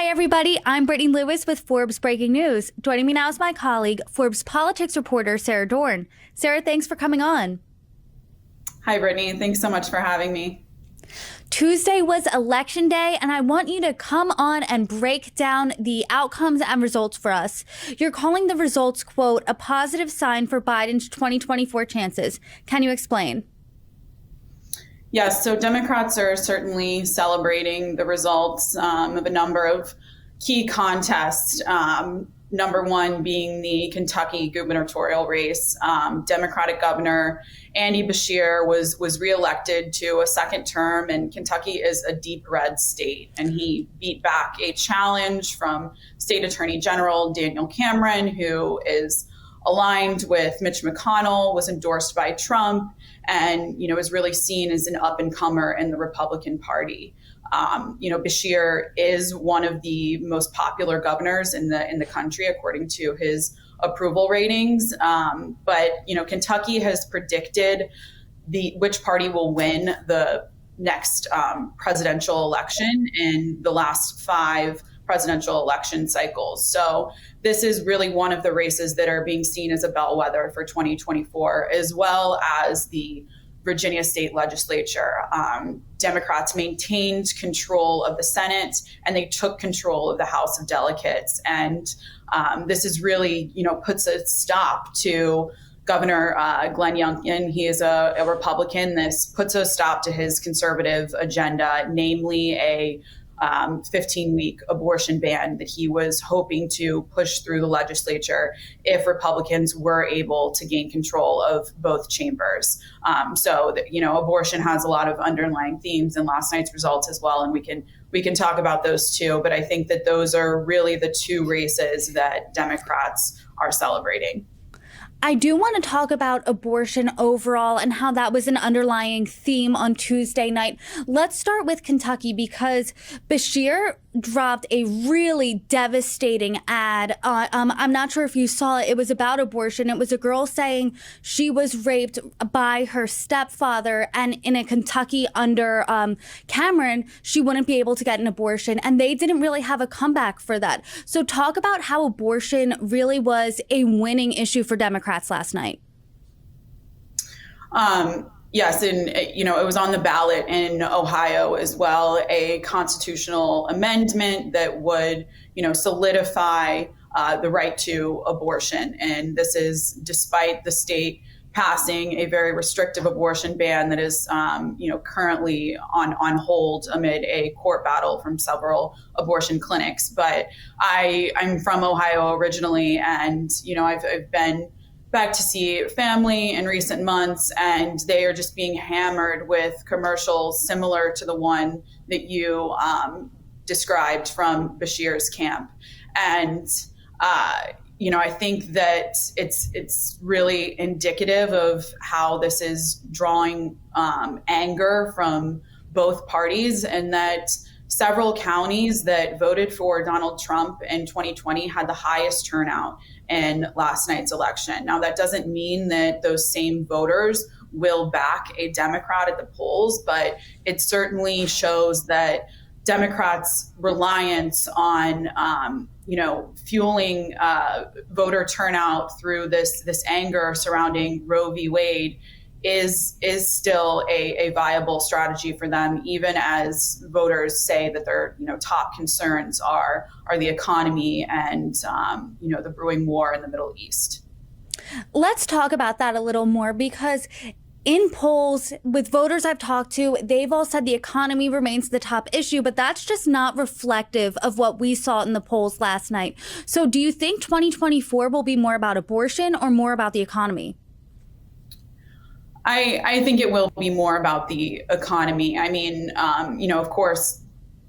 Hi, everybody. I'm Brittany Lewis with Forbes Breaking News. Joining me now is my colleague, Forbes politics reporter, Sarah Dorn. Sarah, thanks for coming on. Hi, Brittany. Thanks so much for having me. Tuesday was election day, and I want you to come on and break down the outcomes and results for us. You're calling the results, quote, a positive sign for Biden's 2024 chances. Can you explain? Yes, so Democrats are certainly celebrating the results of a number of key contests. Number one being the Kentucky gubernatorial race. Democratic Governor Andy Beshear was reelected to a second term, and Kentucky is a deep red state. And he beat back a challenge from State Attorney General Daniel Cameron, who is aligned with Mitch McConnell, was endorsed by Trump, and is really seen as an up-and-comer in the Republican Party. Beshear is one of the most popular governors in the country, according to his approval ratings. But Kentucky has predicted which party will win the next presidential election in the last 5 presidential election cycles. So this is really one of the races that are being seen as a bellwether for 2024, as well as the Virginia state legislature. Democrats maintained control of the Senate, and they took control of the House of Delegates. And this is really, puts a stop to Governor Glenn Youngkin. He is a Republican. This puts a stop to his conservative agenda, namely a 15-week abortion ban that he was hoping to push through the legislature if Republicans were able to gain control of both chambers. Abortion has a lot of underlying themes in last night's results as well, and we can talk about those too. But I think that those are really the 2 races that Democrats are celebrating. I do want to talk about abortion overall and how that was an underlying theme on Tuesday night. Let's start with Kentucky, because Beshear dropped a really devastating ad. I'm not sure if you saw it. It was about abortion. It was a girl saying she was raped by her stepfather, and in a Kentucky under Cameron, she wouldn't be able to get an abortion. And they didn't really have a comeback for that. So talk about how abortion really was a winning issue for Democrats last night. Yes, and it was on the ballot in Ohio as well, a constitutional amendment that would, solidify the right to abortion. And this is despite the state passing a very restrictive abortion ban that is, currently on hold amid a court battle from several abortion clinics. But I'm from Ohio originally, and, I've been back to see family in recent months, and they are just being hammered with commercials similar to the one that you described from Beshear's camp. And, I think that it's really indicative of how this is drawing anger from both parties, and that several counties that voted for Donald Trump in 2020 had the highest turnout in last night's election. Now, that doesn't mean that those same voters will back a Democrat at the polls, but it certainly shows that Democrats' reliance on, fueling voter turnout through this anger surrounding Roe v. Wade is still a viable strategy for them, even as voters say that their top concerns are the economy and the brewing war in the Middle East. Let's talk about that a little more, because in polls with voters I've talked to, they've all said the economy remains the top issue, but that's just not reflective of what we saw in the polls last night. So do you think 2024 will be more about abortion or more about the economy? I think it will be more about the economy. I mean, of course,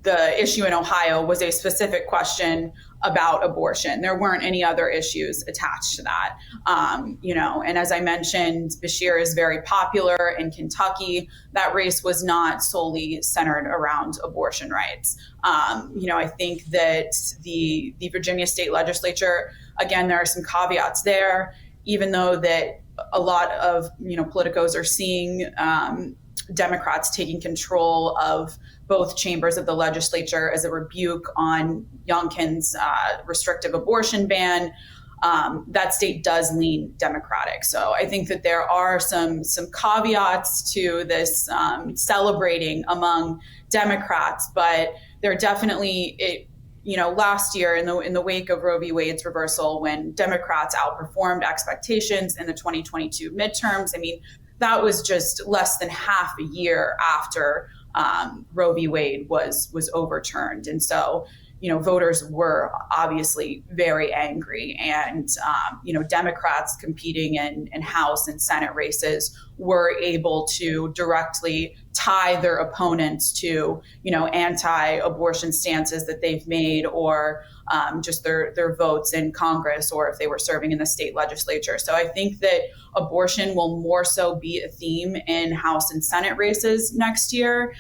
the issue in Ohio was a specific question about abortion. There weren't any other issues attached to that. And as I mentioned, Beshear is very popular in Kentucky. That race was not solely centered around abortion rights. I think that the Virginia state legislature, again, there are some caveats there, even though that a lot of politicos are seeing Democrats taking control of both chambers of the legislature as a rebuke on Youngkin's restrictive abortion ban. That state does lean Democratic. So I think that there are some caveats to this celebrating among Democrats, but there definitely last year in the wake of Roe v. Wade's reversal, when Democrats outperformed expectations in the 2022 midterms, I mean, that was just less than half a year after Roe v. Wade was overturned. And so, voters were obviously very angry, and, Democrats competing in House and Senate races were able to directly tie their opponents to, anti-abortion stances that they've made, or just their votes in Congress, or if they were serving in the state legislature. So I think that abortion will more so be a theme in House and Senate races next year,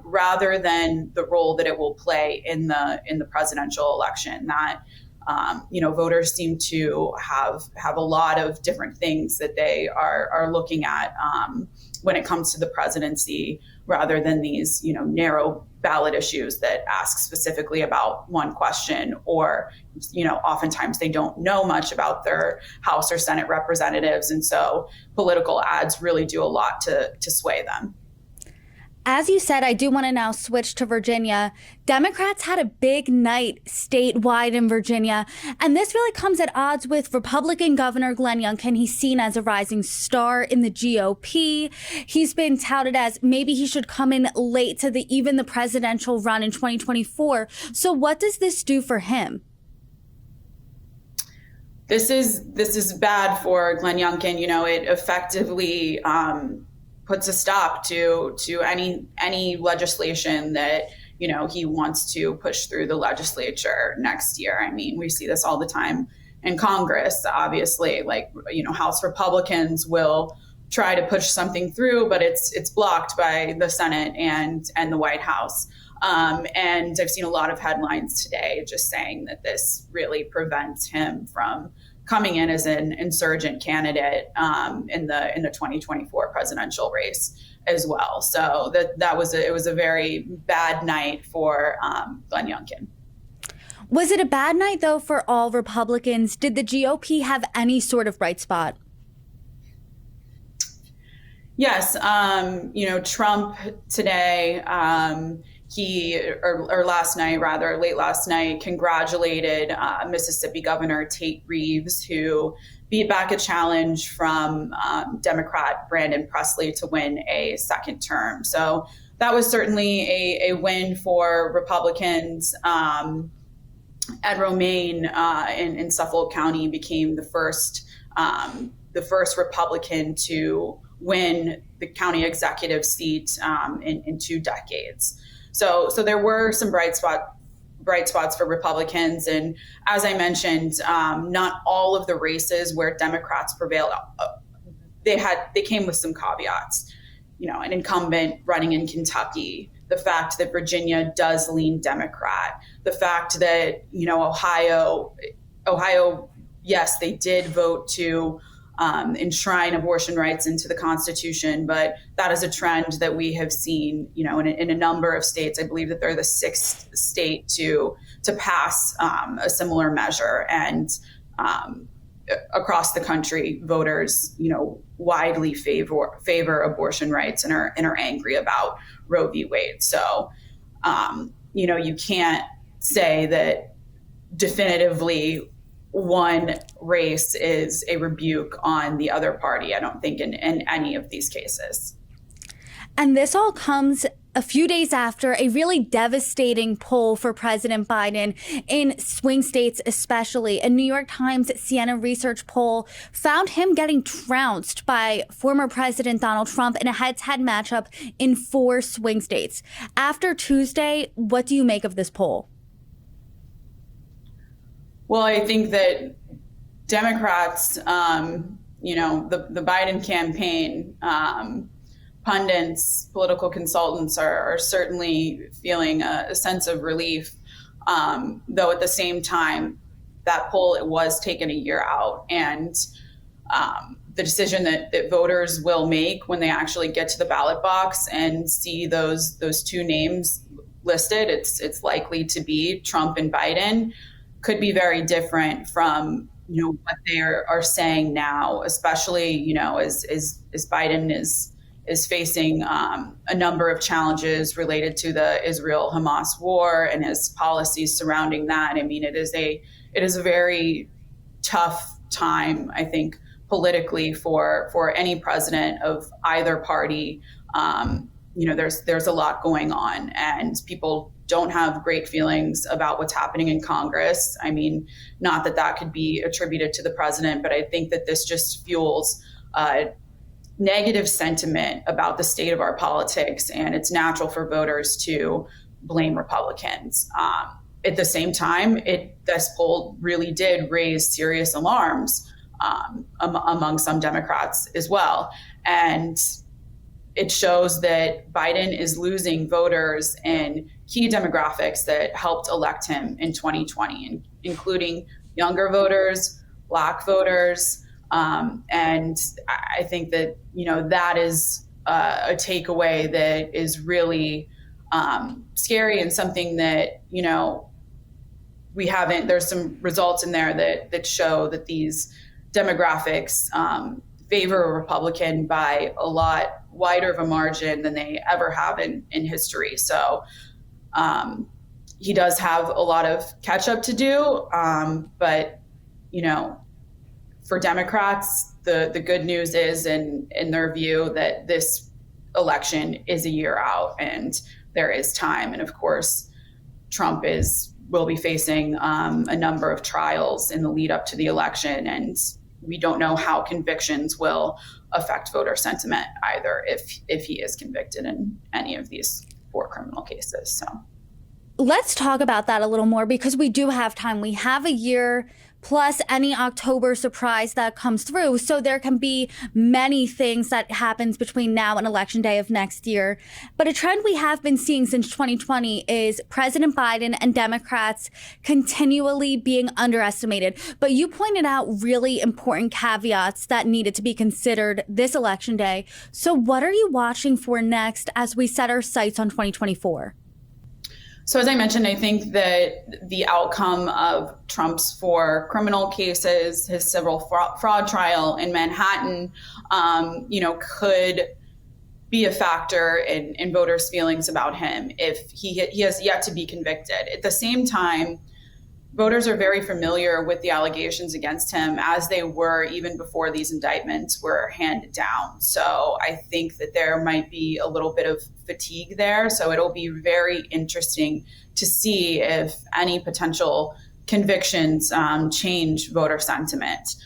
rather than the role that it will play in the presidential election. That voters seem to have a lot of different things that they are looking at when it comes to the presidency, rather than these narrow ballot issues that ask specifically about one question, or oftentimes they don't know much about their House or Senate representatives, and so political ads really do a lot to sway them. As you said, I do want to now switch to Virginia. Democrats had a big night statewide in Virginia, and this really comes at odds with Republican Governor Glenn Youngkin. He's seen as a rising star in the GOP. He's been touted as maybe he should come in late to even the presidential run in 2024. So what does this do for him? This is bad for Glenn Youngkin. It effectively puts a stop to any legislation that he wants to push through the legislature next year. I mean, we see this all the time in Congress. Obviously, House Republicans will try to push something through, but it's blocked by the Senate and the White House. And I've seen a lot of headlines today just saying that this really prevents him from coming in as an insurgent candidate in the 2024 presidential race as well. So it was a very bad night for Glenn Youngkin. Was it a bad night, though, for all Republicans? Did the GOP have any sort of bright spot? Yes. Trump today, late last night, congratulated Mississippi Governor Tate Reeves, who beat back a challenge from Democrat Brandon Presley to win a second term. So that was certainly a win for Republicans. Ed Romaine in Suffolk County became the first Republican to win the county executive seat in 2 decades. So there were some bright spots for Republicans. And as I mentioned, not all of the races where Democrats prevailed, they came with some caveats. An incumbent running in Kentucky, the fact that Virginia does lean Democrat, the fact that, Ohio, yes, they did vote to enshrine abortion rights into the Constitution, but that is a trend that we have seen, in a number of states. I believe that they're the 6th state to pass a similar measure, and across the country, voters, widely favor abortion rights and are angry about Roe v. Wade. So, you can't say that definitively one race is a rebuke on the other party, I don't think, in any of these cases. And this all comes a few days after a really devastating poll for President Biden in swing states, especially. A New York Times Siena research poll found him getting trounced by former President Donald Trump in a head-to-head matchup in 4 swing states. After Tuesday, what do you make of this poll? Well, I think that Democrats, the Biden campaign, pundits, political consultants are certainly feeling a sense of relief, though at the same time, that poll, it was taken a year out. And the decision that voters will make when they actually get to the ballot box and see those two names listed, it's likely to be Trump and Biden, could be very different from what they are saying now, especially as Biden is facing a number of challenges related to the Israel-Hamas war and his policies surrounding that. I mean, it is a very tough time, I think, politically for any president of either party. There's a lot going on, and people don't have great feelings about what's happening in Congress. I mean, not that could be attributed to the president, but I think that this just fuels negative sentiment about the state of our politics, and it's natural for voters to blame Republicans. At the same time, this poll really did raise serious alarms among some Democrats as well. And it shows that Biden is losing voters in key demographics that helped elect him in 2020, including younger voters, Black voters. And I think that, that is a takeaway that is really scary, and something that, there's some results in there that show that these demographics favor a Republican by a lot wider of a margin than they ever have in history. So he does have a lot of catch up to do. But, for Democrats, the good news is, in their view, that this election is a year out and there is time. And of course, Trump will be facing a number of trials in the lead up to the election, and we don't know how convictions will affect voter sentiment either if he is convicted in any of these 4 criminal cases. So let's talk about that a little more, because we do have time. We have a year plus any October surprise that comes through. So there can be many things that happens between now and Election Day of next year. But a trend we have been seeing since 2020 is President Biden and Democrats continually being underestimated. But you pointed out really important caveats that needed to be considered this Election Day. So what are you watching for next as we set our sights on 2024? So as I mentioned, I think that the outcome of Trump's 4 criminal cases, his civil fraud trial in Manhattan, could be a factor in voters' feelings about him if he has yet to be convicted. At the same time, voters are very familiar with the allegations against him, as they were even before these indictments were handed down. So I think that there might be a little bit of fatigue there. So it'll be very interesting to see if any potential convictions change voter sentiment.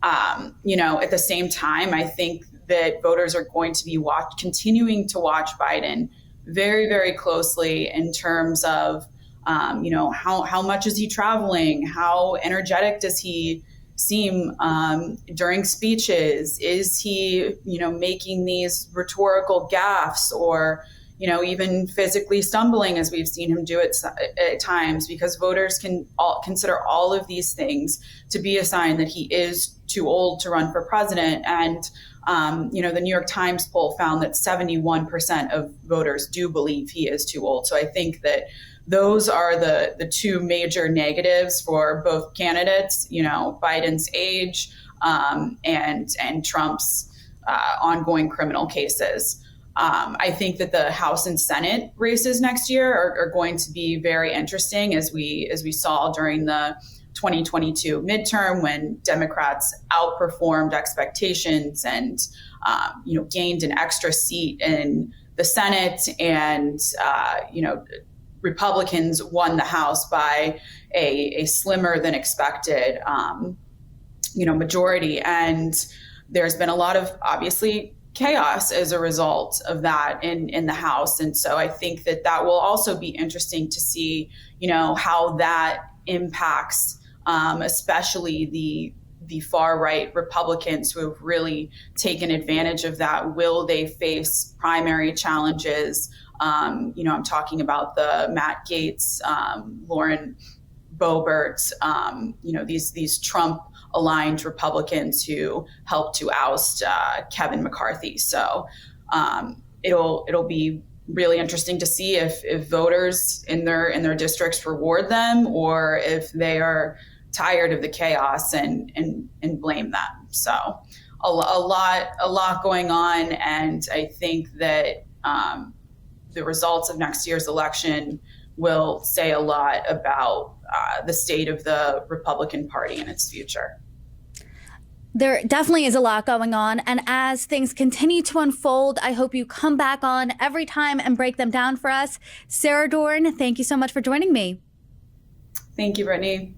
At the same time, I think that voters are going to be continuing to watch Biden very, very closely in terms of how much is he traveling? How energetic does he seem during speeches? Is he, making these rhetorical gaffes, or, even physically stumbling, as we've seen him do at times? Because voters can consider all of these things to be a sign that he is too old to run for president. And, the New York Times poll found that 71% of voters do believe he is too old. So I think that those are the 2 major negatives for both candidates, Biden's age and Trump's ongoing criminal cases. I think that the House and Senate races next year are going to be very interesting, as we saw during the 2022 midterm, when Democrats outperformed expectations and gained an extra seat in the Senate, and Republicans won the House by a slimmer than expected, majority. And there's been a lot of, obviously, chaos as a result of that in the House. And so I think that will also be interesting to see, how that impacts, especially the far right Republicans who have really taken advantage of that. Will they face primary challenges? I'm talking about the Matt Gaetz, Lauren Boebert, these Trump aligned Republicans who helped to oust Kevin McCarthy. So it'll be really interesting to see if voters in their districts reward them or if they are tired of the chaos and blame them. So a lot going on, and I think that the results of next year's election will say a lot about the state of the Republican Party and its future. There definitely is a lot going on. And as things continue to unfold, I hope you come back on every time and break them down for us. Sarah Dorn, thank you so much for joining me. Thank you, Brittany.